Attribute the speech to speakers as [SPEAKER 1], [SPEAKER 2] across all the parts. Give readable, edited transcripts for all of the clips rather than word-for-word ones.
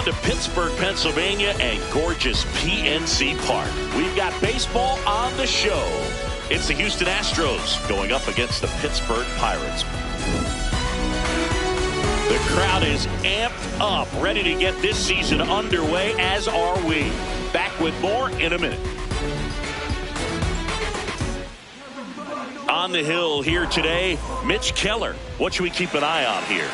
[SPEAKER 1] to Pittsburgh, Pennsylvania and gorgeous PNC Park. We've got baseball on the show. It's the Houston Astros going up against the Pittsburgh Pirates. The crowd is amped up, ready to get this season underway, as are we. Back with more in a minute. On the hill here today, Mitch Keller. What should we keep an eye on here?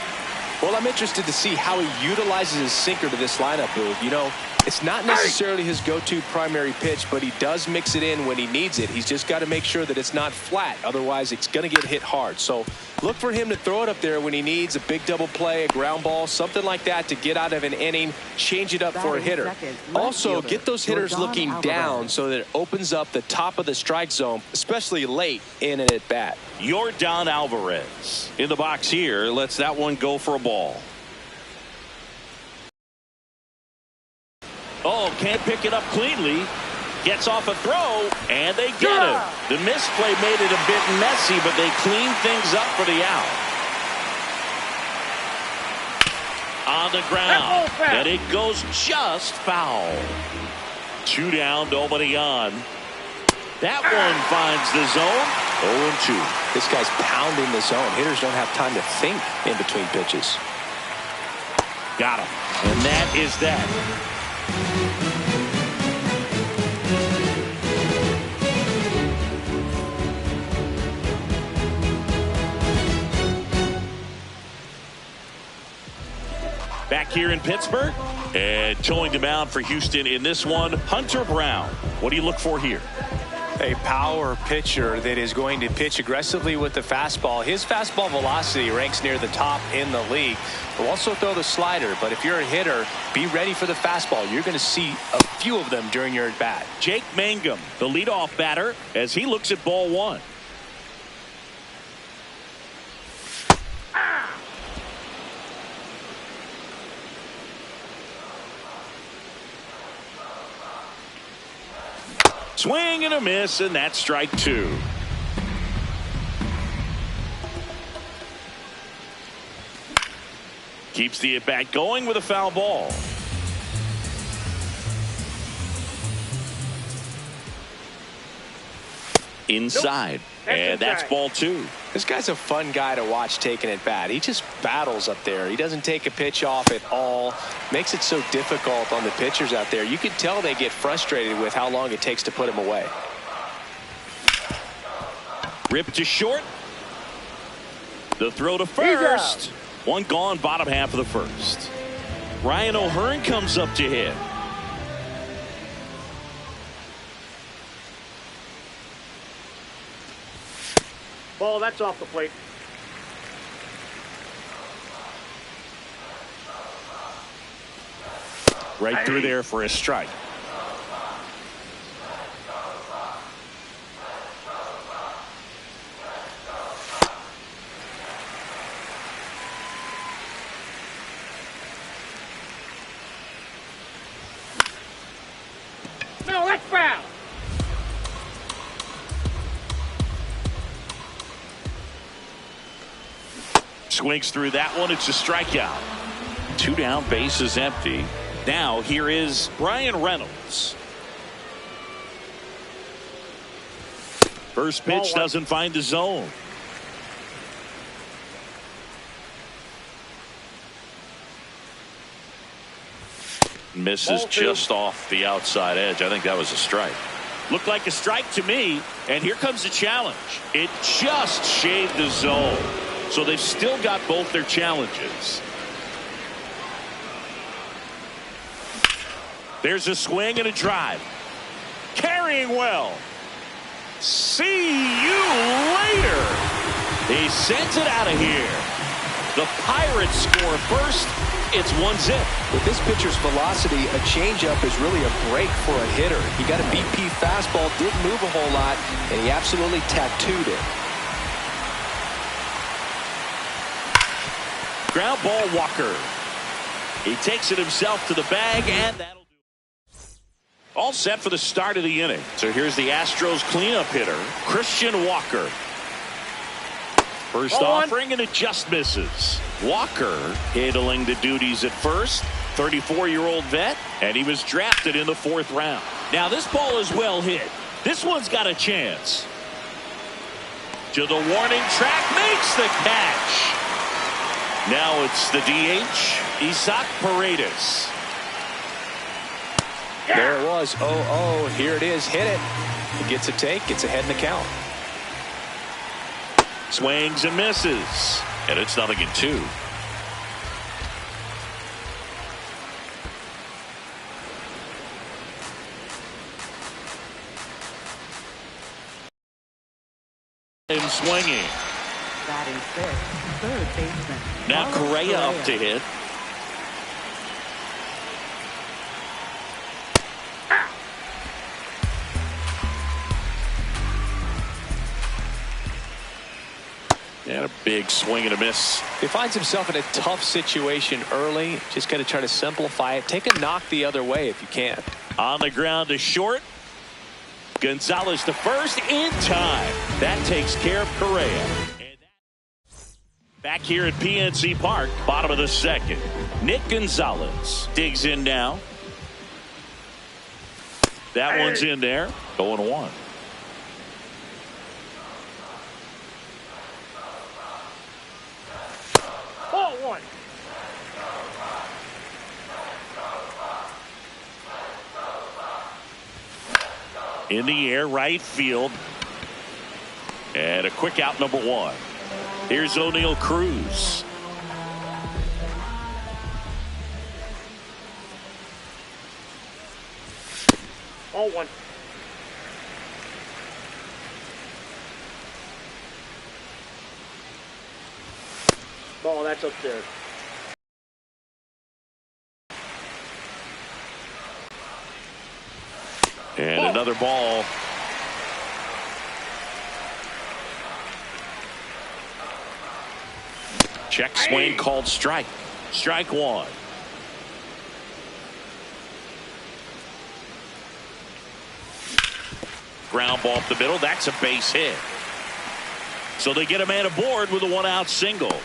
[SPEAKER 2] Well, I'm interested to see how he utilizes his sinker to this lineup move. You know, it's not necessarily his go-to primary pitch, but he does mix it in when he needs it. He's just got to make sure that it's not flat. Otherwise, it's going to get hit hard. So look for him to throw it up there when he needs a big double play, a ground ball, something like that to get out of an inning, change it up for a hitter. Also, get those hitters looking down so that it opens up the top of the strike zone, especially late in an at-bat.
[SPEAKER 1] Yordan Alvarez in the box here. Lets that one go for a ball. Oh, can't pick it up cleanly. Gets off a throw, and they get it. The misplay made it a bit messy, but they clean things up for the out. On the ground, and it goes just foul. 2 down, nobody on. That one finds the zone. 0-2.
[SPEAKER 2] This guy's pounding the zone. Hitters don't have time to think in between pitches.
[SPEAKER 1] Got him. And that is that. Back here in Pittsburgh, and towing the mound for Houston in this one, Hunter Brown. What do you look for here?
[SPEAKER 3] A power pitcher that is going to pitch aggressively with the fastball. His fastball velocity ranks near the top in the league. He'll also throw the slider, but if you're a hitter, be ready for the fastball. You're going to see a few of them during your at-bat.
[SPEAKER 1] Jake Mangum, the leadoff batter, as he looks at ball one. Swing and a miss, and that's strike 2. Keeps the at-bat going with a foul ball. Inside. Nope. And that's ball 2.
[SPEAKER 2] This guy's a fun guy to watch taking at bat. He just battles up there. He doesn't take a pitch off at all. Makes it so difficult on the pitchers out there. You can tell they get frustrated with how long it takes to put him away.
[SPEAKER 1] Rip to short. The throw to first. One gone, bottom half of the first. Ryan O'Hearn comes up to hit.
[SPEAKER 4] Ball, that's off the plate.
[SPEAKER 1] Right through there for a strike.
[SPEAKER 4] No, that's foul.
[SPEAKER 1] Swings through that one. It's a strikeout. 2 down, base is empty. Now here is Brian Reynolds. First pitch doesn't find the zone. Misses just off the outside edge. I think that was a strike. Looked like a strike to me. And here comes the challenge. It just shaved the zone. So they've still got both their challenges. There's a swing and a drive. Carrying well. See you later. He sends it out of here. The Pirates score first. It's 1-0.
[SPEAKER 2] With this pitcher's velocity, a changeup is really a break for a hitter. He got a BP fastball, didn't move a whole lot, and he absolutely tattooed it.
[SPEAKER 1] Ground ball, Walker. He takes it himself to the bag, and that'll do it. All set for the start of the inning. So here's the Astros cleanup hitter, Christian Walker. First offering, and it just misses. Walker handling the duties at first. 34-year-old vet, and he was drafted in the 4th round. Now this ball is well hit. This one's got a chance. To the warning track, makes the catch. Now it's the DH, Isaac Paredes.
[SPEAKER 2] There it was. 0-0. Here it is. Hit it. He gets a take. Gets ahead in the count.
[SPEAKER 1] Swings and misses. And it's 0-2. And swinging.
[SPEAKER 5] Batting 6th, third baseman.
[SPEAKER 1] Now Correa up to hit. And a big swing and a miss.
[SPEAKER 2] He finds himself in a tough situation early. Just got to try to simplify it. Take a knock the other way if you can.
[SPEAKER 1] On the ground to short. Gonzalez to first in time. That takes care of Correa. Back here at PNC Park, bottom of the 2nd. Nick Gonzalez digs in now. That one's in there. 0-1.
[SPEAKER 4] Ball 1.
[SPEAKER 1] In the air, right field. And a quick out, number 1. Here's O'Neal Cruz.
[SPEAKER 4] Ball 1. Ball, that's up there.
[SPEAKER 1] And another ball. Check swing called strike. Strike 1. Ground ball up the middle. That's a base hit. So they get a man aboard with a 1-out single.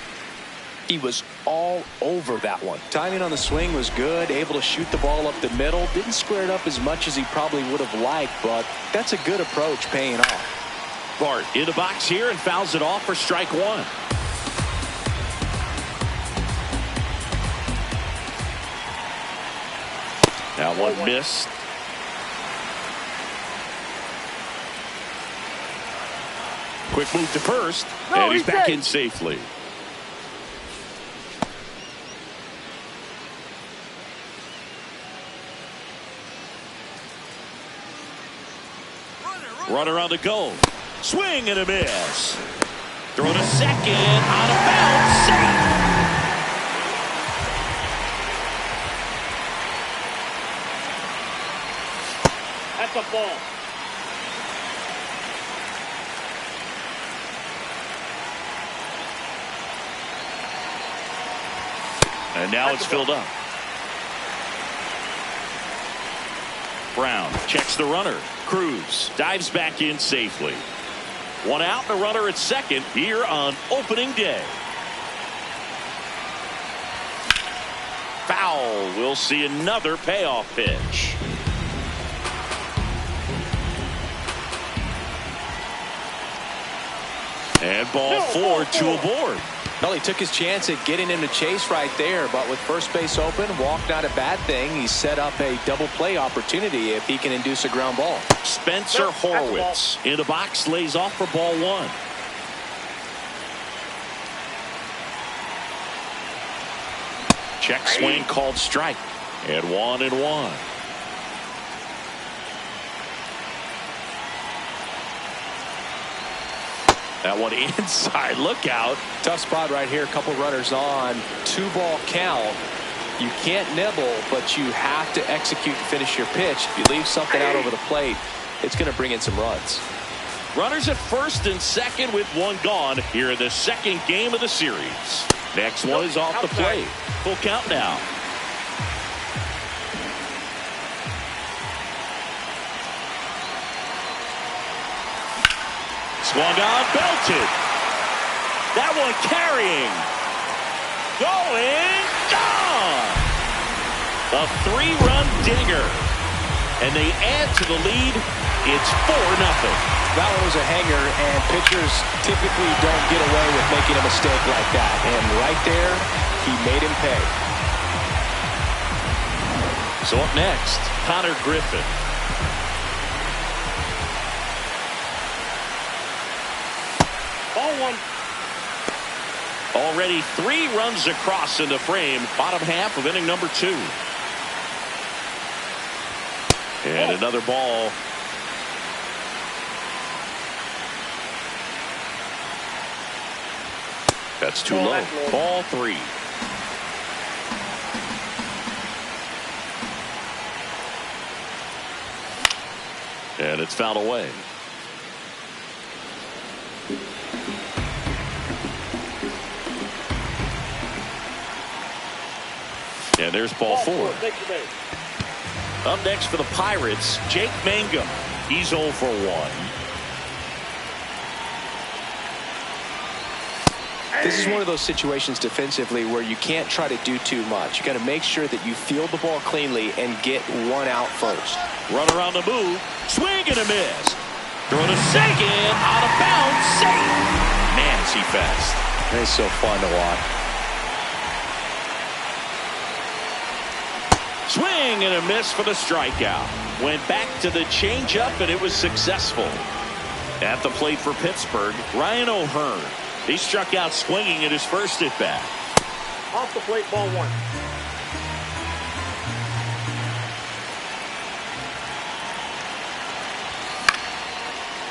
[SPEAKER 2] He was all over that one. Timing on the swing was good. Able to shoot the ball up the middle. Didn't square it up as much as he probably would have liked, but that's a good approach paying off.
[SPEAKER 1] Bart in the box here and fouls it off for strike 1. That one missed. Quick move to first, and he's back in safely. Runner on the go. Swing and a miss. Throw to second. Out of bounds. Safe.
[SPEAKER 4] That's a ball.
[SPEAKER 1] And now it's filled up. Brown checks the runner. Cruz dives back in safely. 1 out and a runner at second here on opening day. Foul. We'll see another payoff pitch. And ball 4, 2 aboard.
[SPEAKER 2] Well, he took his chance at getting him to chase right there, but with first base open, walk not a bad thing. He set up a double play opportunity if he can induce a ground ball.
[SPEAKER 1] Spencer Horwitz in the box, lays off for ball 1. Check swing called strike. And 1-1. That one inside. Look out.
[SPEAKER 2] Tough spot right here. A couple runners on. 2-ball count. You can't nibble, but you have to execute and finish your pitch. If you leave something out over the plate, it's going to bring in some runs.
[SPEAKER 1] Runners at first and second with 1 gone here in the 2nd game of the series. Next one is off the plate. Full count now. Swung on, belted. That one carrying. Going, gone. A 3-run dinger. And they add to the lead. It's 4-0.
[SPEAKER 2] That one was a hanger, and pitchers typically don't get away with making a mistake like that. And right there, he made him pay.
[SPEAKER 1] So up next, Connor Griffin.
[SPEAKER 4] Ball one.
[SPEAKER 1] Already 3 runs across in the frame. Bottom half of inning number 2. And another ball. That's too low. Ball 3. And it's fouled away. And there's ball 4. Up next for the Pirates, Jake Mangum. He's 0 for 1.
[SPEAKER 2] This is one of those situations defensively where you can't try to do too much. You got to make sure that you field the ball cleanly and get one out first.
[SPEAKER 1] Runner on the move. Swing and a miss. Throw to second. Out of bounds. Safe. Man, is he fast.
[SPEAKER 2] It's so fun to watch.
[SPEAKER 1] Swing and a miss for the strikeout. Went back to the changeup, and it was successful. At the plate for Pittsburgh, Ryan O'Hearn. He struck out swinging at his first at bat.
[SPEAKER 4] Off the plate, ball 1.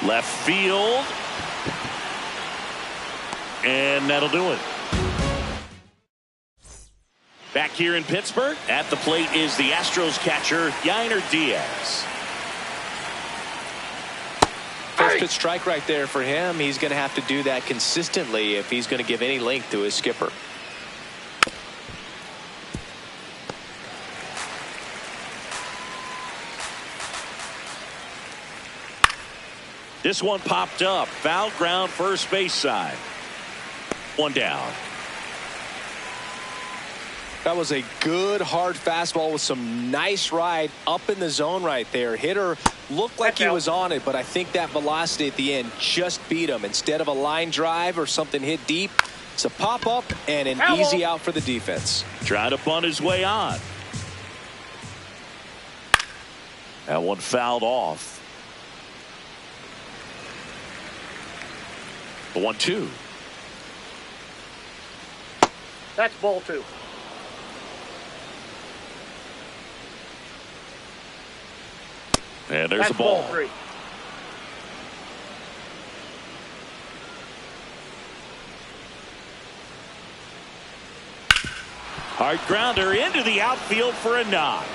[SPEAKER 1] Left field. And that'll do it. Back here in Pittsburgh, at the plate is the Astros catcher, Yainer Diaz.
[SPEAKER 2] First pitch strike right there for him. He's going to have to do that consistently if he's going to give any length to his skipper.
[SPEAKER 1] This one popped up. Foul ground, first base side. 1 down.
[SPEAKER 2] That was a good hard fastball with some nice ride up in the zone right there. Hitter looked like he was on it, but I think that velocity at the end just beat him. Instead of a line drive or something hit deep, it's a pop up and an easy out for the defense.
[SPEAKER 1] Trying to bunt his way on. That one fouled off. The 1-2.
[SPEAKER 4] That's ball 2.
[SPEAKER 1] And there's
[SPEAKER 4] That's
[SPEAKER 1] the ball.
[SPEAKER 4] Ball 3.
[SPEAKER 1] Hard grounder into the outfield for a knock.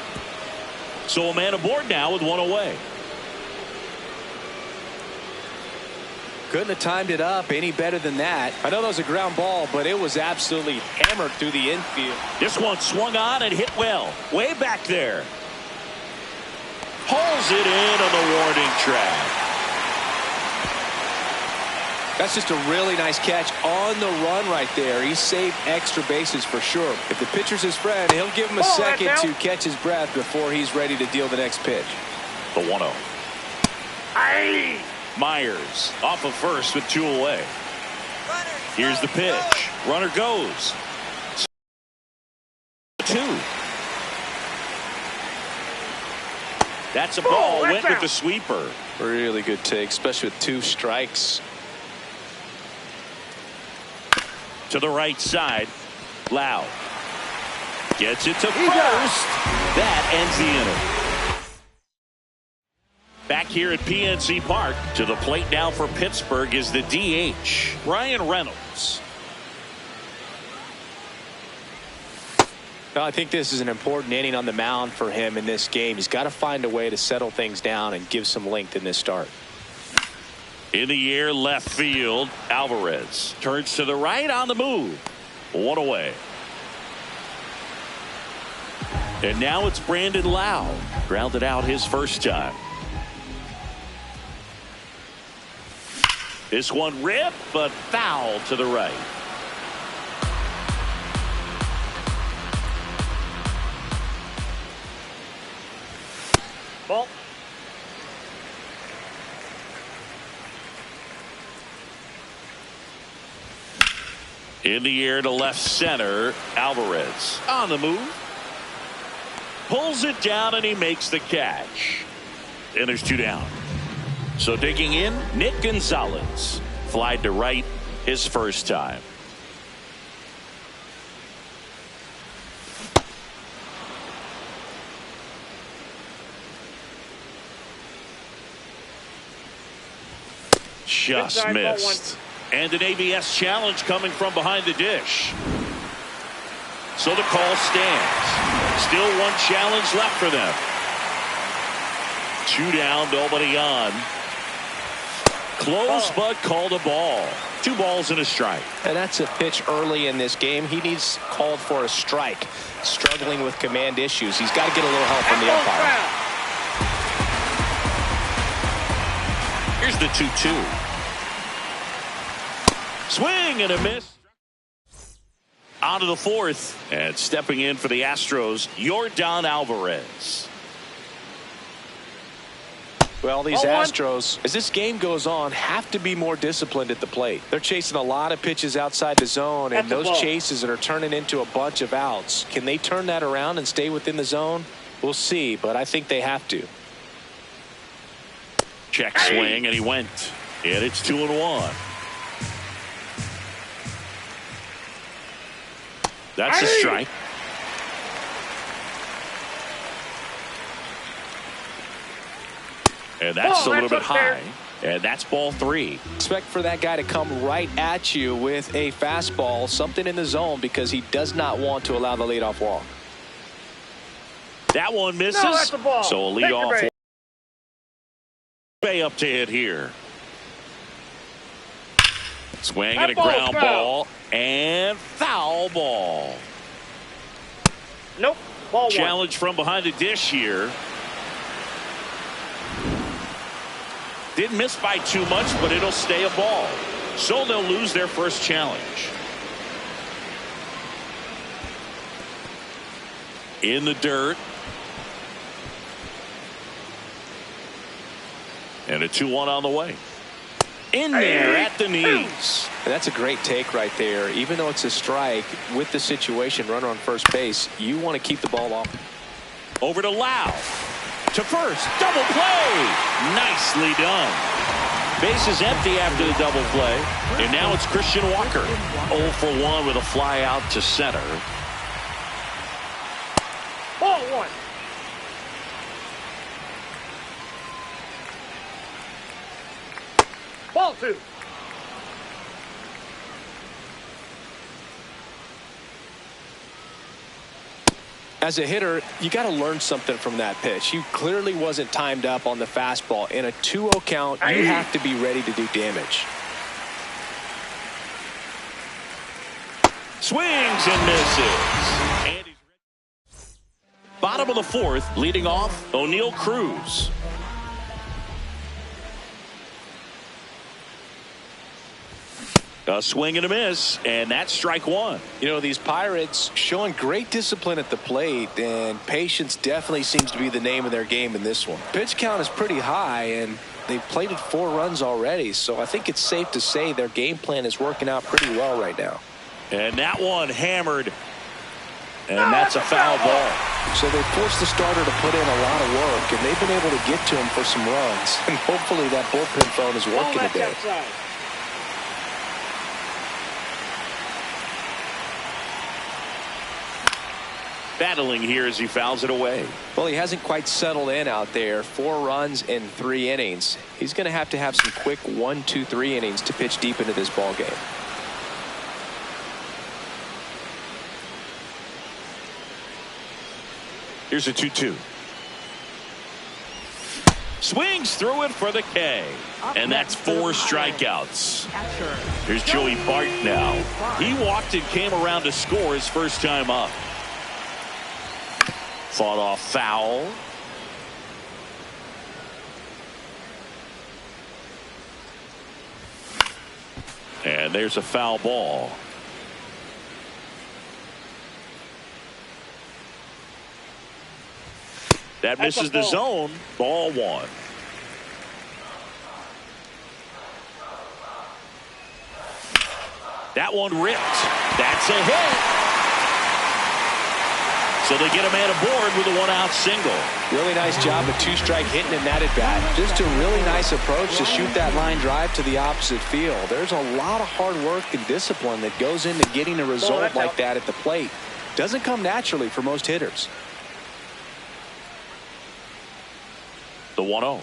[SPEAKER 1] So a man aboard now with 1 away.
[SPEAKER 2] Couldn't have timed it up any better than that. I know that was a ground ball, but it was absolutely hammered through the infield.
[SPEAKER 1] This one swung on and hit well. Way back there. Pulls it in on the warning track.
[SPEAKER 2] That's just a really nice catch on the run right there. He saved extra bases for sure. If the pitcher's his friend, he'll give him a second to catch his breath before he's ready to deal the next pitch.
[SPEAKER 1] The 1-0.
[SPEAKER 4] Aye.
[SPEAKER 1] Myers off of first with 2 away. Here's the pitch. Runner goes. 2. That's a ball. Went with the sweeper.
[SPEAKER 2] Really good take, especially with 2 strikes.
[SPEAKER 1] To the right side. Loud. Gets it to first. That ends the inning. Back here at PNC Park, to the plate now for Pittsburgh is the DH, Ryan Reynolds.
[SPEAKER 2] Well, I think this is an important inning on the mound for him in this game. He's got to find a way to settle things down and give some length in this start.
[SPEAKER 1] In the air, left field, Alvarez turns to the right on the move. 1 away. And now it's Brandon Lowe. Grounded out his first time. This one ripped, but foul to the right. .
[SPEAKER 4] Ball.
[SPEAKER 1] In the air to left center. Alvarez on the move. Pulls it down and he makes the catch. And there's 2 down. So digging in, Nick Gonzalez. Flied to right his first time. Just
[SPEAKER 4] Inside,
[SPEAKER 1] missed. And an ABS challenge coming from behind the dish. So the call stands. Still 1 challenge left for them. 2 down, nobody on. Close, but called a ball. 2 balls and a strike.
[SPEAKER 2] And that's a pitch early in this game. He needs called for a strike. Struggling with command issues. He's got to get a little help from the umpire.
[SPEAKER 1] Here's the 2-2. Swing and a miss. On to the 4th. And stepping in for the Astros, Yordan Alvarez.
[SPEAKER 2] Well, these Astros, as this game goes on, have to be more disciplined at the plate. They're chasing a lot of pitches outside the zone, and those chases are turning into a bunch of outs. Can they turn that around and stay within the zone? We'll see, but I think they have to.
[SPEAKER 1] Check swing, and he went. And it's 2-1. That's a strike. And that's a little bit high. And that's ball 3.
[SPEAKER 2] Expect for that guy to come right at you with a fastball, something in the zone, because he does not want to allow the leadoff walk.
[SPEAKER 1] That one misses.
[SPEAKER 4] No, that's a ball.
[SPEAKER 1] So a leadoff. Bay up to hit here. Swing and a ground ball. And foul ball.
[SPEAKER 4] Nope. Ball 1.
[SPEAKER 1] Challenge from behind the dish here. Didn't miss by too much, but it'll stay a ball. So they'll lose their first challenge. In the dirt. And a 2-1 on the way. In there at the knees.
[SPEAKER 2] And that's a great take right there. Even though it's a strike, with the situation, runner on first base, you want to keep the ball off.
[SPEAKER 1] Over to Lau. To first. Double play. Nicely done. Base is empty after the double play. And now it's Christian Walker. 0 for 1 with a fly out to center.
[SPEAKER 4] Ball 1. Ball 2.
[SPEAKER 2] As a hitter, you got to learn something from that pitch. He clearly wasn't timed up on the fastball. In a 2-0 count, you have to be ready to do damage.
[SPEAKER 1] Swings and misses. And he's bottom of the 4th, leading off O'Neal Cruz. A swing and a miss, and that's strike 1.
[SPEAKER 2] You know, these Pirates showing great discipline at the plate, and patience definitely seems to be the name of their game in this one. Pitch count is pretty high, and they've plated 4 runs already, so I think it's safe to say their game plan is working out pretty well right now.
[SPEAKER 1] And that one hammered, and that's a foul ball.
[SPEAKER 2] So they forced the starter to put in a lot of work, and they've been able to get to him for some runs, and hopefully that bullpen phone is working today.
[SPEAKER 4] Outside.
[SPEAKER 1] Battling here as he fouls it away.
[SPEAKER 2] Well, he hasn't quite settled in out there. 4 runs in 3 innings. He's going to have some quick 1, 2, 3 innings to pitch deep into this ball game.
[SPEAKER 1] Here's a 2-2. Swings through it for the K. And that's 4 strikeouts. Here's Joey Bart now. He walked and came around to score his first time up. Fought off foul. And there's a foul ball. That misses the zone. Ball one. That one ripped. That's a hit. So they get a man aboard with a one-out single.
[SPEAKER 2] Really nice job of two-strike hitting in that at-bat. Just a really nice approach to shoot that line drive to the opposite field. There's a lot of hard work and discipline that goes into getting a result like that at the plate. Doesn't come naturally for most hitters.
[SPEAKER 1] The 1-0.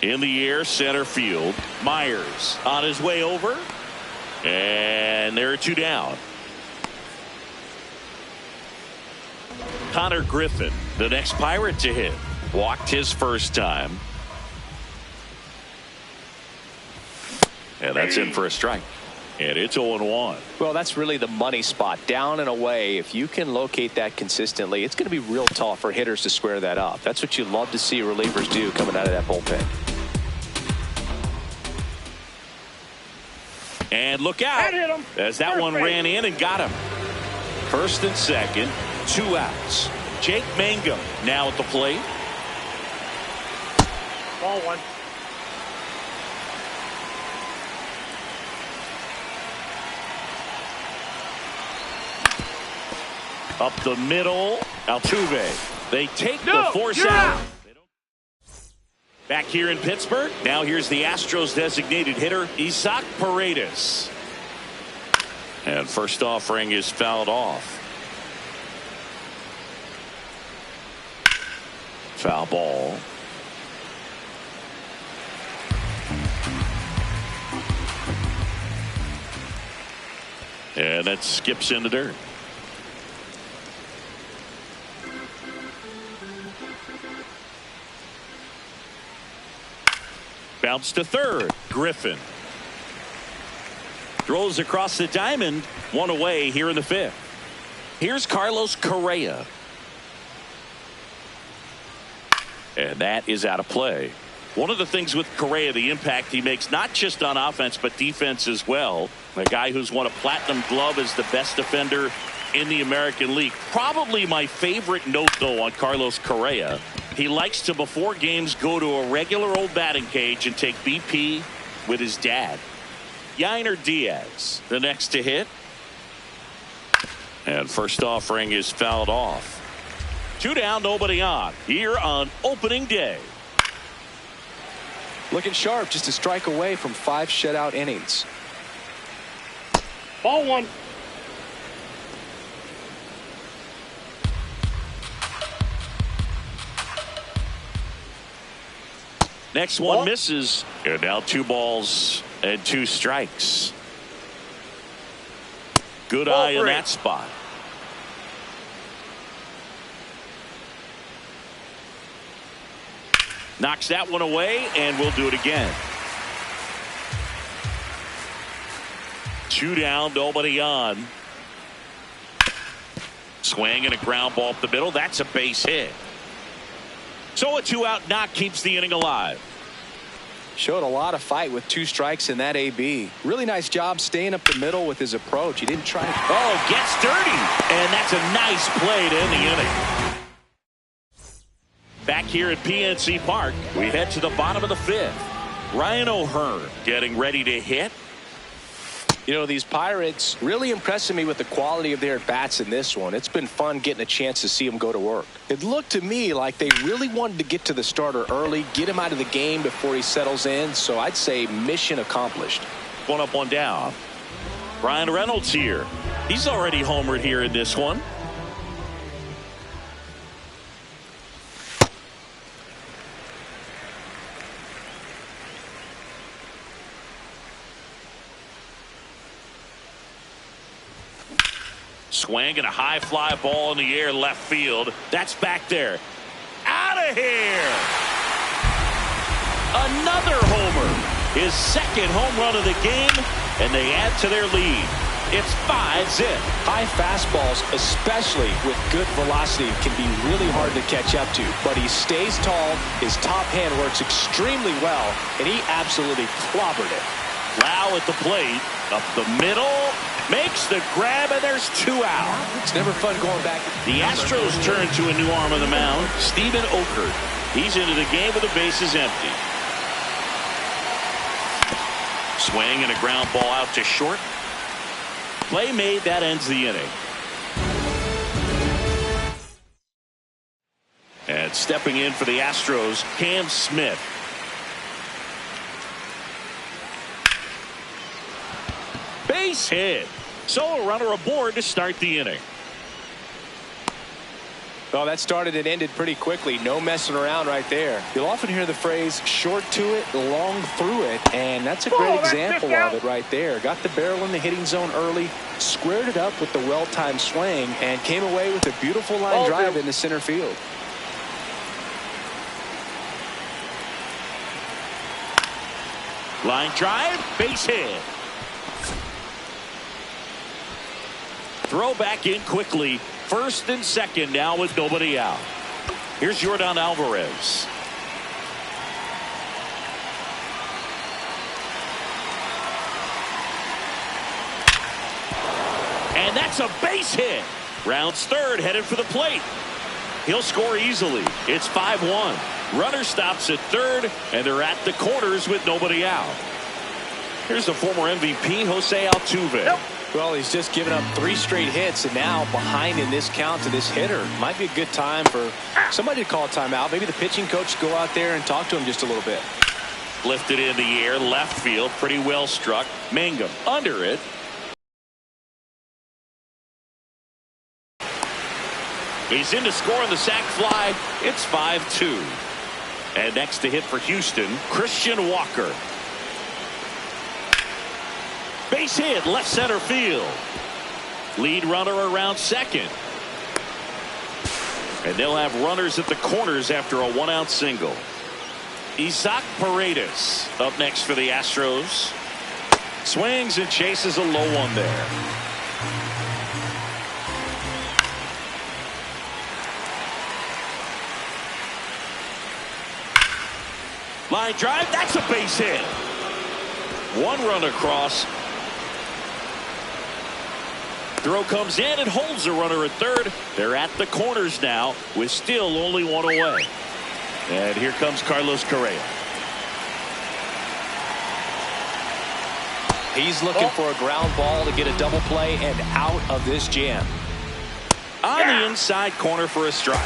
[SPEAKER 1] In the air, center field. Myers on his way over. And there are two down. Connor Griffin, the next Pirate to hit. Walked his first time. And that's in for a strike. And it's 0-1.
[SPEAKER 2] Well, that's really the money spot. Down and away. If you can locate that consistently, it's going to be real tough for hitters to square that up. That's what you love to see relievers do coming out of that bullpen.
[SPEAKER 1] And look out, as that one ran in and got him. First and second, 2 outs. Jake Mangum now at the plate.
[SPEAKER 4] Ball one.
[SPEAKER 1] Up the middle, Altuve. They take the force out. Back here in Pittsburgh, now here's the Astros designated hitter, Isaac Paredes. And first offering is fouled off. Foul ball. And that skips in the dirt. Bounce to third. Griffin throws across the diamond. One away here in the fifth. Here's Carlos Correa. And that is out of play. One of the things with Correa, the impact he makes, not just on offense, but defense as well. A guy who's won a platinum glove as the best defender in the American League. Probably my favorite note, though, on Carlos Correa. He likes to, before games, go to a regular old batting cage and take BP with his dad. Yainer Diaz, the next to hit. And first offering is fouled off. 2 down, nobody on here on opening day.
[SPEAKER 2] Looking sharp, just a strike away from 5 shutout innings.
[SPEAKER 4] Ball one.
[SPEAKER 1] Next one misses. And now 2 balls and 2 strikes. Good eye in that spot. Knocks that one away, and we'll do it again. 2 down, nobody on. Swing and a ground ball up the middle. That's a base hit. So a 2-out knock keeps the inning alive.
[SPEAKER 2] Showed a lot of fight with 2 strikes in that AB. Really nice job staying up the middle with his approach. He didn't try to...
[SPEAKER 1] Oh, gets dirty. And that's a nice play to end the inning. Back here at PNC Park, we head to the bottom of the 5th. Ryan O'Hearn getting ready to hit.
[SPEAKER 2] You know, these Pirates really impressing me with the quality of their at-bats in this one. It's been fun getting a chance to see them go to work. It looked to me like they really wanted to get to the starter early, get him out of the game before he settles in. So I'd say mission accomplished.
[SPEAKER 1] 1 up, 1 down. Ryan Reynolds here. He's already homered here in this one. Swing and a high fly ball in the air left field. That's back there. Out of here. Another homer. His 2nd home run of the game, and they add to their lead. It's 5-zip.
[SPEAKER 2] High fastballs, especially with good velocity, can be really hard to catch up to. But he stays tall, his top hand works extremely well, and he absolutely clobbered it.
[SPEAKER 1] Lau at the plate. Up the middle. Makes the grab, and there's 2 out.
[SPEAKER 2] It's never fun going back.
[SPEAKER 1] The Astros turn to a new arm on the mound, Steven Okert. He's into the game with the bases empty. Swing and a ground ball out to short. Play made, that ends the inning. And stepping in for the Astros, Cam Smith. Base hit. So a runner aboard to start the inning.
[SPEAKER 2] Oh, that started and ended pretty quickly. No messing around right there. You'll often hear the phrase short to it, long through it, and that's a great example of it right there. Got the barrel in the hitting zone early, squared it up with the well-timed swing, and came away with a beautiful line drive into center field.
[SPEAKER 1] Line drive, base hit. Throw back in quickly. First and second now with nobody out. Here's Yordan Alvarez. And that's a base hit. Rounds third, headed for the plate. He'll score easily. It's 5-1. Runner stops at third, and they're at the corners with nobody out. Here's the former MVP, Jose Altuve.
[SPEAKER 4] Nope.
[SPEAKER 2] Well, he's just given up 3 straight hits, and now behind in this count to this hitter. Might be a good time for somebody to call a timeout. Maybe the pitching coach go out there and talk to him just a little bit.
[SPEAKER 1] Lifted in the air, left field, pretty well struck. Mangum under it. He's in to score on the sac fly. It's 5-2. And next to hit for Houston, Christian Walker. Base hit, left center field. Lead runner around second. And they'll have runners at the corners after a 1-out single. Isaac Paredes up next for the Astros. Swings and chases a low one there. Line drive, that's a base hit. 1 run across. Throw comes in and holds the runner at third. They're at the corners now with still only 1 away. And here comes Carlos Correa.
[SPEAKER 2] He's looking for a ground ball to get a double play and out of this jam.
[SPEAKER 1] On the inside corner for a strike.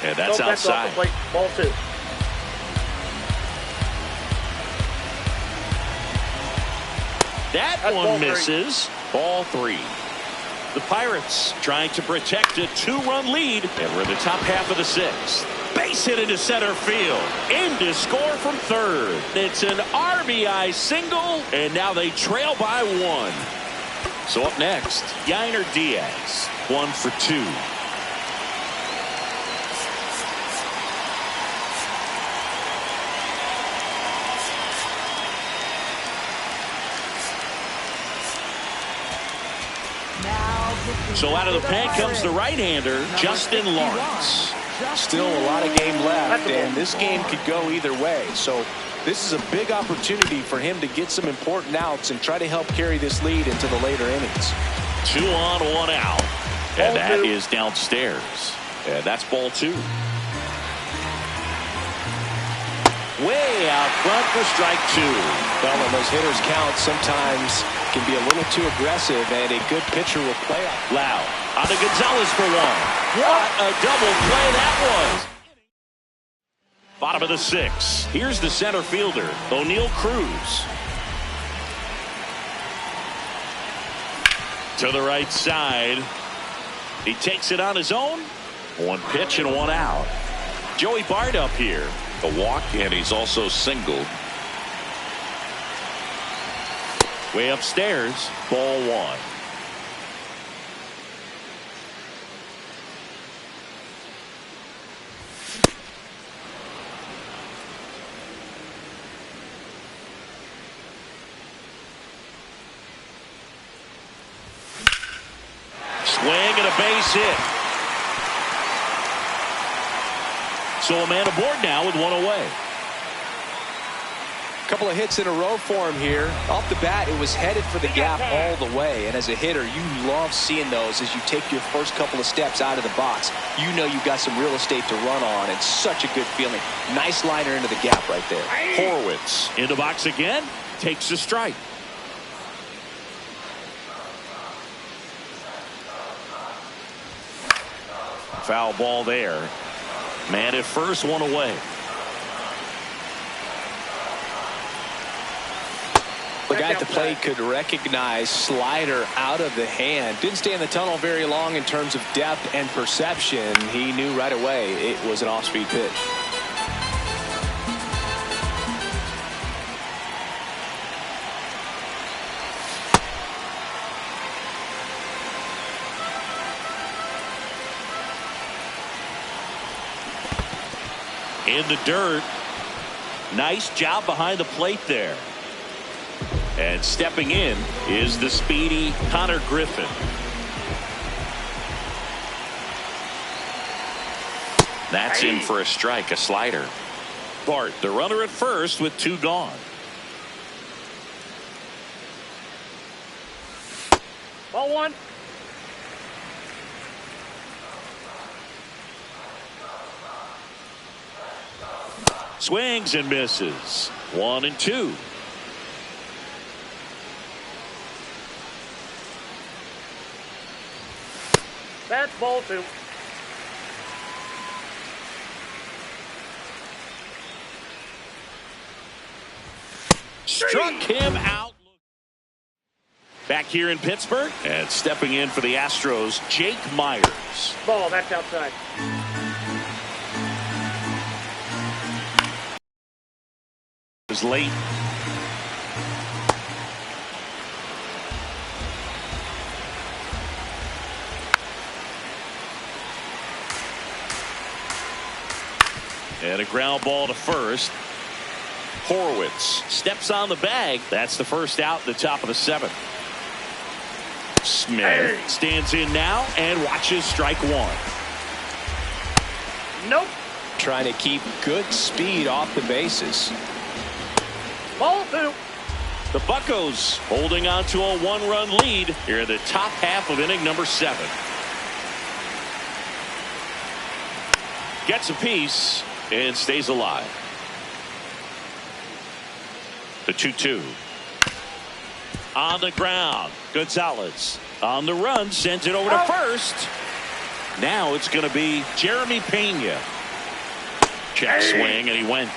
[SPEAKER 1] And that's outside.
[SPEAKER 4] Ball 2.
[SPEAKER 1] That one misses. Ball 3. The Pirates trying to protect a 2-run lead. And we're in the top half of the 6th. Base hit into center field. In to score from third. It's an RBI single. And now they trail by 1. So up next, Yainer Diaz. 1 for 2. So out of the pen comes the right-hander, Justin Lawrence.
[SPEAKER 2] Still a lot of game left, and this game could go either way. So this is a big opportunity for him to get some important outs and try to help carry this lead into the later innings.
[SPEAKER 1] 2 on, 1 out. And that is downstairs. And that's ball 2. Way out front for strike 2.
[SPEAKER 2] Well, when those hitters count, sometimes can be a little too aggressive, and a good pitcher will play out.
[SPEAKER 1] Lau on to Gonzalez for 1. What a double play that was. Bottom of the 6th. Here's the center fielder, O'Neal Cruz. To the right side. He takes it on his own. 1 pitch and 1 out. Joey Bart up here. A walk, and he's also singled. Way upstairs, ball 1. Swing and a base hit. So a man aboard now with 1 away.
[SPEAKER 2] Couple of hits in a row for him here. Off the bat, it was headed for the gap all the way. And as a hitter, you love seeing those as you take your first couple of steps out of the box. You know you've got some real estate to run on, and such a good feeling. Nice liner into the gap right there.
[SPEAKER 1] Horwitz in the box again, takes a strike. Foul ball there. Man at first, one away.
[SPEAKER 2] The guy at the plate could recognize slider out of the hand. Didn't stay in the tunnel very long in terms of depth and perception. He knew right away it was an off-speed pitch.
[SPEAKER 1] In the dirt. Nice job behind the plate there. And stepping in is the speedy Connor Griffin. That's in for a strike, a slider. Bart, the runner at first with two gone.
[SPEAKER 4] Ball one.
[SPEAKER 1] Swings and misses. 1-2.
[SPEAKER 4] That's ball two.
[SPEAKER 1] Struck him out. Back here in Pittsburgh, and stepping in for the Astros, Jake Myers.
[SPEAKER 4] Ball, that's outside.
[SPEAKER 1] Was late. And a ground ball to first. Horwitz steps on the bag. That's the first out, the top of the seventh. Smith stands in now and watches strike one.
[SPEAKER 4] Nope.
[SPEAKER 2] Trying to keep good speed off the bases.
[SPEAKER 4] Ball two.
[SPEAKER 1] The Buccos holding on to a one-run lead here in the top half of inning number 7. Gets a piece and stays alive. The 2-2. On the ground. Gonzalez on the run, sends it over to first. Now it's going to be Jeremy Pena. Check swing, and he went.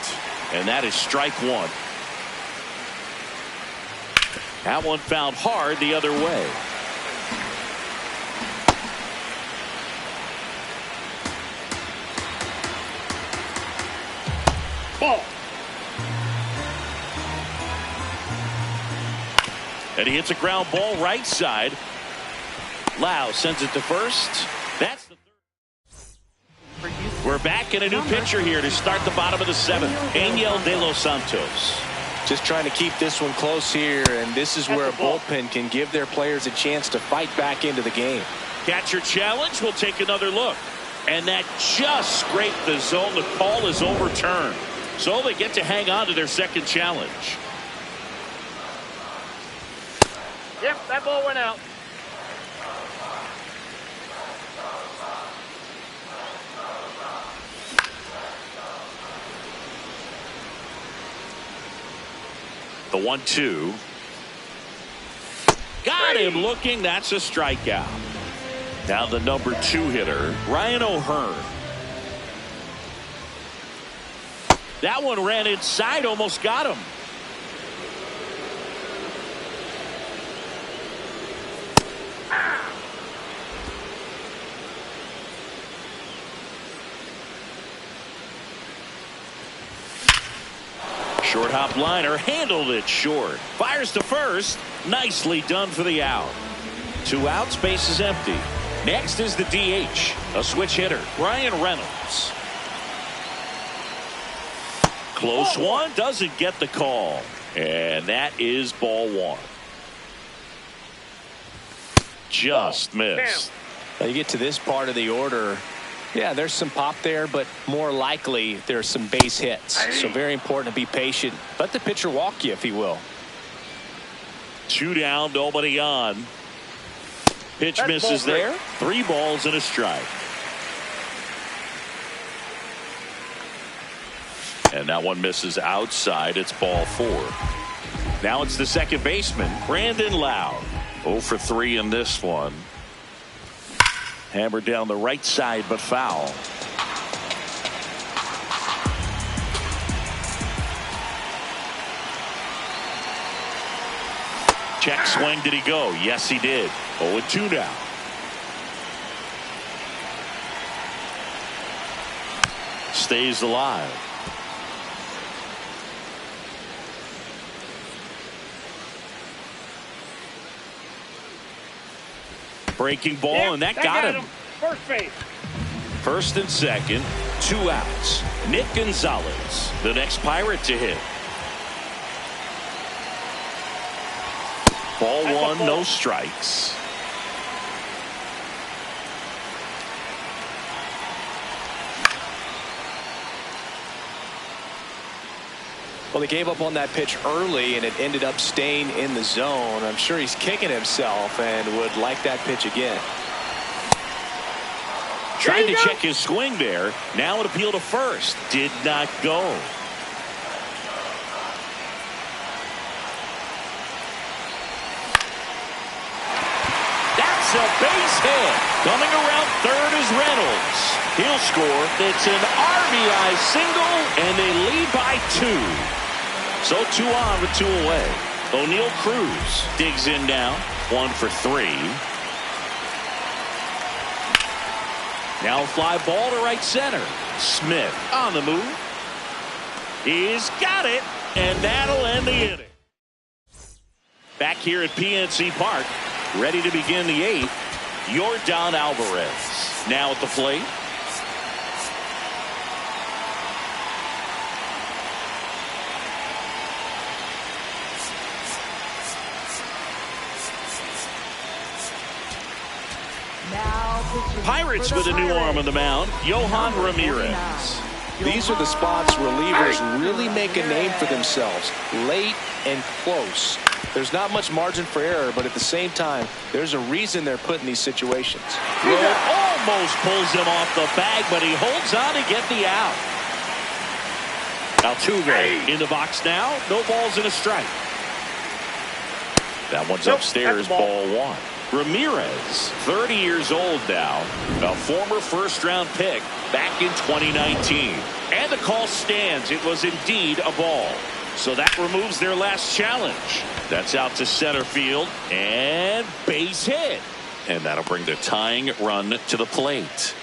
[SPEAKER 1] And that is strike one. That one found hard the other way.
[SPEAKER 4] Ball.
[SPEAKER 1] And he hits a ground ball right side. Lau sends it to first. That's the third. We're back in a new pitcher here to start the bottom of the 7th. Angel De Los Santos.
[SPEAKER 2] Just trying to keep this one close here, and this is where a bullpen can give their players a chance to fight back into the game.
[SPEAKER 1] Catcher challenge. We'll take another look. And that just scraped the zone. The call is overturned. So they get to hang on to their second challenge.
[SPEAKER 4] Yep, that ball went out.
[SPEAKER 1] The 1-2. Got him looking. That's a strikeout. Now the number 2 hitter, Ryan O'Hearn. That one ran inside, almost got him. Short hop liner, handled it short. Fires to first. Nicely done for the out. 2 outs, base is empty. Next is the DH, a switch hitter, Brian Reynolds. Close one, doesn't get the call. And that is ball 1. Just missed.
[SPEAKER 2] Now you get to this part of the order, Yeah, there's some pop there, but more likely there's some base hits. So very important to be patient. Let the pitcher walk you, if he will.
[SPEAKER 1] 2 down, nobody on. Pitch
[SPEAKER 4] That's
[SPEAKER 1] misses
[SPEAKER 4] ball
[SPEAKER 1] there. 3 balls and a strike. And that one misses outside. It's ball 4. Now it's the second baseman, Brandon Lowe. 0 for 3 in this one. Hammered down the right side, but foul. Check swing. Did he go? Yes, he did. 0-2 now. Stays alive. Breaking ball, and that got him.
[SPEAKER 4] First base.
[SPEAKER 1] First and second, 2 outs. Nick Gonzalez, the next Pirate to hit. Ball 1, no strikes.
[SPEAKER 2] Well, they gave up on that pitch early, and it ended up staying in the zone. I'm sure he's kicking himself and would like that pitch again.
[SPEAKER 1] Tried to check his swing there. Now an appeal to first. Did not go. That's a base hit. Coming around third is Reynolds. He'll score. It's an RBI single, and they lead by 2. So 2 on with 2 away. O'Neal Cruz digs in now. 1 for 3. Now a fly ball to right center. Smith on the move. He's got it, and that'll end the inning. Back here at PNC Park, ready to begin the 8th. Yordan Alvarez now at the plate. Pirates with a new arm on the mound, Yohan Ramirez.
[SPEAKER 2] These are the spots relievers really make a name for themselves. Late and close. There's not much margin for error, but at the same time, there's a reason they're put in these situations.
[SPEAKER 1] Rowe almost pulls him off the bag, but he holds on to get the out. Altuve in the box now. No balls and a strike. That one's upstairs, ball 1. Ramirez, 30 years old now, a former first-round pick back in 2019. And the call stands. It was indeed a ball. So that removes their last challenge. That's out to center field, and base hit. And that'll bring the tying run to the plate.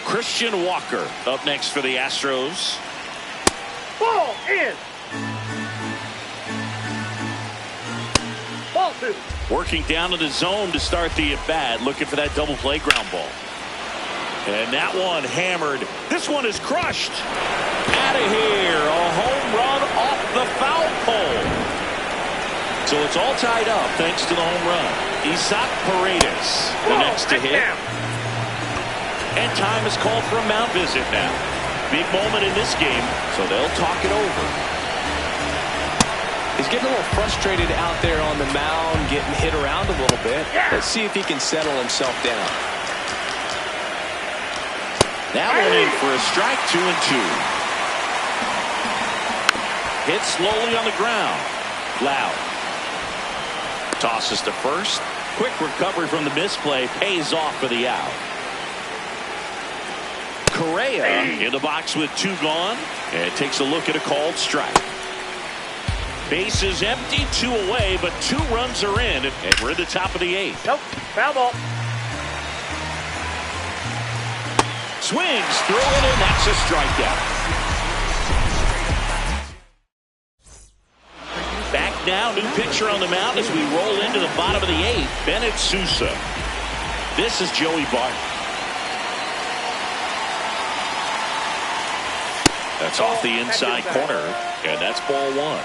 [SPEAKER 1] Christian Walker up next for the Astros.
[SPEAKER 4] Ball in. Ball 2.
[SPEAKER 1] Working down to the zone to start the at-bat, looking for that double play ground ball. And that one hammered. This one is crushed. Out of here. A home run off the foul pole. So it's all tied up thanks to the home run. Isaac Paredes, the next to hit. And time is called for a mound visit now. Big moment in this game, so they'll talk it over.
[SPEAKER 2] He's getting a little frustrated out there on the mound, getting hit around a little bit. Let's see if he can settle himself down.
[SPEAKER 1] That one in for a strike, 2-2. Hit slowly on the ground. Loud. Tosses to first. Quick recovery from the misplay. Pays off for the out. Correa in the box with 2 gone. And takes a look at a called strike. Bases empty, 2 away, but 2 runs are in, and we're at the top of the 8th.
[SPEAKER 4] Nope, foul ball.
[SPEAKER 1] Swings through it, and that's a strikeout. Back now, new pitcher on the mound as we roll into the bottom of the 8th. Bennett Sousa. This is Joey Bart. That's off the inside corner, and that's ball 1.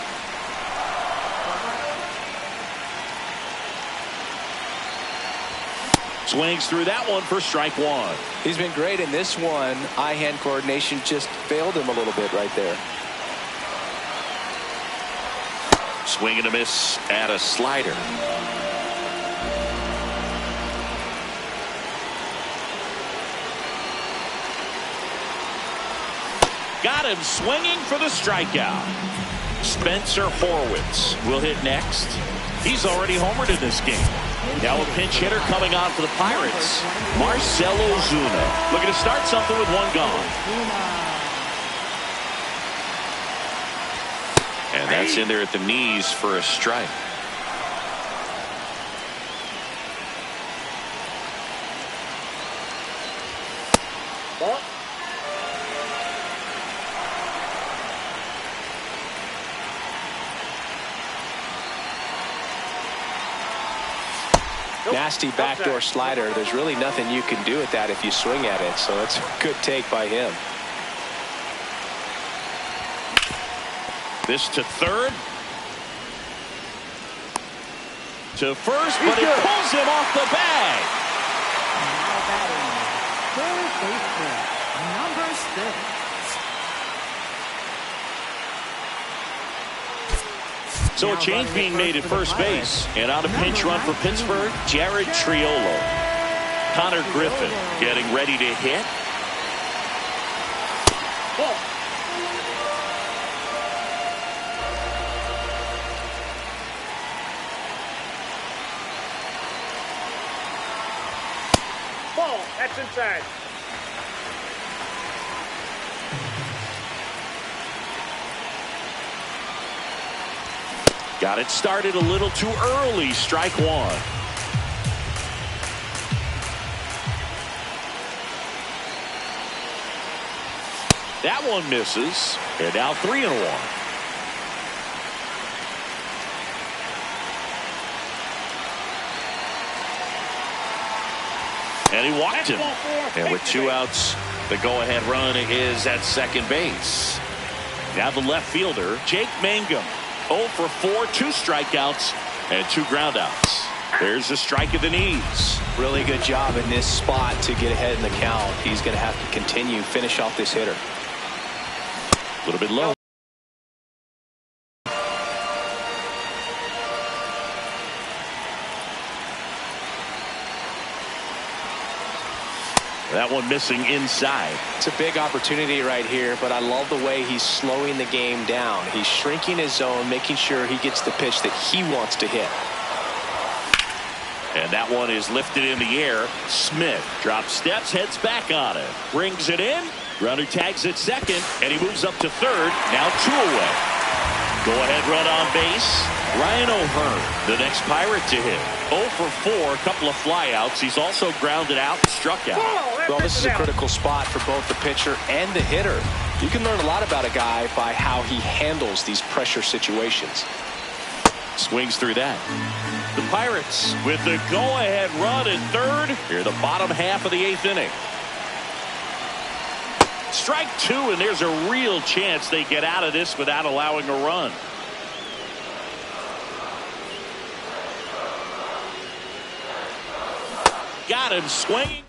[SPEAKER 1] Swings through that one for strike one.
[SPEAKER 2] He's been great in this one. Eye-hand coordination just failed him a little bit right there.
[SPEAKER 1] Swing and a miss at a slider. Got him swinging for the strikeout. Spencer Horwitz will hit next. He's already homered in this game. Now a pinch hitter coming on for the Pirates, Marcell Ozuna. Looking to start something with one gone. And that's in there at the knees for a strike.
[SPEAKER 4] Ball.
[SPEAKER 2] Nasty backdoor slider. There's really nothing you can do with that if you swing at it. So it's a good take by him.
[SPEAKER 1] This to third. To first, but it pulls him off the bag.
[SPEAKER 5] Now batting, third baseman, number 6.
[SPEAKER 1] So a change being made at first base. And on a pinch run for Pittsburgh, Jared Triolo. Connor Griffin getting ready to hit.
[SPEAKER 4] Ball. Ball. That's inside.
[SPEAKER 1] Got it started a little too early. Strike one. That one misses. And now 3-1. And he walked him. And with 2 outs, the go-ahead run is at second base. Now the left fielder, Jake Mangum. 0 for 4, 2 strikeouts, and 2 groundouts. There's a strike at the knees.
[SPEAKER 2] Really good job in this spot to get ahead in the count. He's going to have to continue, finish off this hitter.
[SPEAKER 1] A little bit low. That one missing inside.
[SPEAKER 2] It's a big opportunity right here, but I love the way he's slowing the game down. He's shrinking his zone, making sure he gets the pitch that he wants to hit.
[SPEAKER 1] And that one is lifted in the air. Smith drops steps, heads back on it. Brings it in. Runner tags at second, and he moves up to third. Now 2 away. Go-ahead run on base. Ryan O'Hearn, the next Pirate to hit. 0 for 4, a couple of flyouts. He's also grounded out and struck out.
[SPEAKER 2] Well, this is a critical spot for both the pitcher and the hitter. You can learn a lot about a guy by how he handles these pressure situations.
[SPEAKER 1] Swings through that. The Pirates with the go-ahead run at third. Here the bottom half of the 8th inning. Strike 2, and there's a real chance they get out of this without allowing a run. Got him swinging.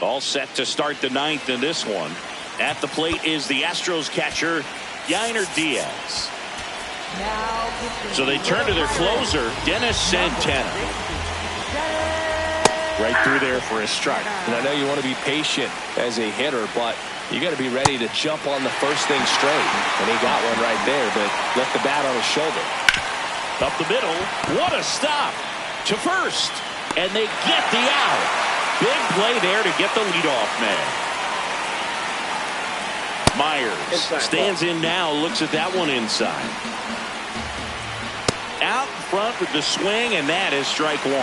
[SPEAKER 1] All set to start the 9th in this one. At the plate is the Astros catcher, Yainer Diaz. So they turn to their closer, Dennis Santana. Right through there for a strike.
[SPEAKER 2] And I know you want to be patient as a hitter, but you got to be ready to jump on the first thing straight. And he got one right there, but left the bat on his shoulder.
[SPEAKER 1] Up the middle. What a stop. To first. And they get the out. Big play there to get the leadoff man. Myers stands in now, looks at that one inside. Out in front with the swing, and that is strike 1.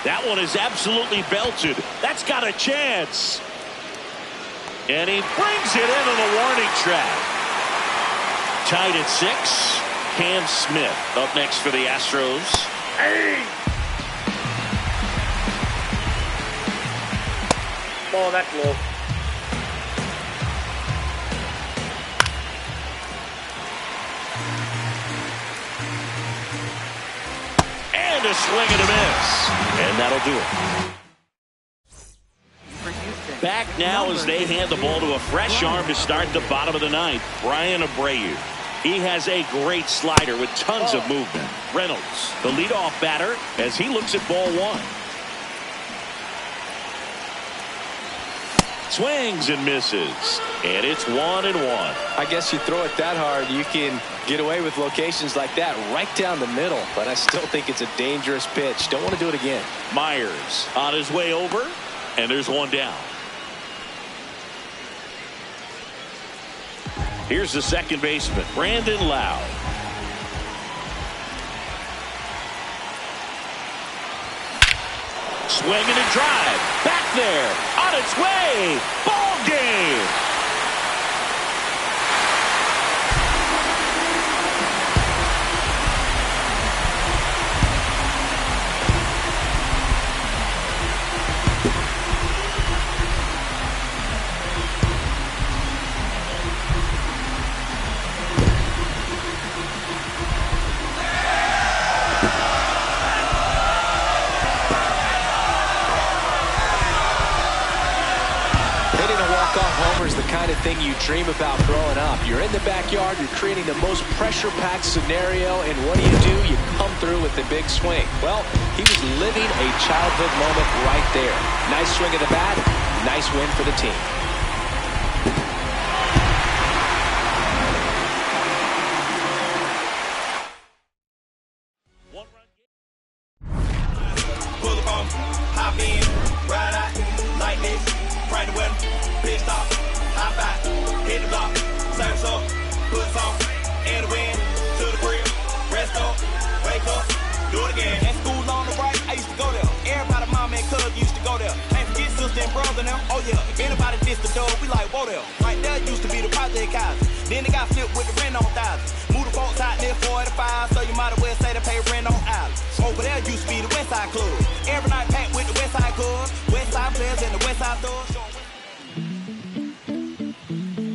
[SPEAKER 1] That one is absolutely belted. That's got a chance. And he brings it into the warning track. Tied at 6. Cam Smith up next for the Astros.
[SPEAKER 4] Hey! Ball, that's low.
[SPEAKER 1] And a swing and a miss. And that'll do it. Back now as they hand the ball to a fresh arm to start the bottom of the ninth, Brian Abreu. He has a great slider with tons of movement. Reynolds, the leadoff batter, as he looks at ball one. Swings and misses, and it's 1-1.
[SPEAKER 2] I guess you throw it that hard, you can get away with locations like that right down the middle, but I still think it's a dangerous pitch. Don't want to do it again.
[SPEAKER 1] Myers on his way over, and there's one down. Here's the second baseman, Brandon Lowe. Swing and a drive. Back there. On its way. Ball game.
[SPEAKER 2] Homer is the kind of thing you dream about growing up. You're in the backyard, you're creating the most pressure-packed scenario, and what do? You come through with the big swing. Well, he was living a childhood moment right there. Nice swing of the bat, nice win for the team.
[SPEAKER 6] Pull up on, hop in, ride out, like this, right the weather, big stop, hop out, hit the block, service up, put some, in the wind, to the grill, rest up, wake up, do it again. At school on the right, I used to go there. Everybody, mama and cuz used to go there. Can't forget sister and brother now. Oh yeah, if anybody dissed the door, we like, whoa there. Right there used to be the project house. Then they got flipped with the rent on thousands. Moved the folks out there for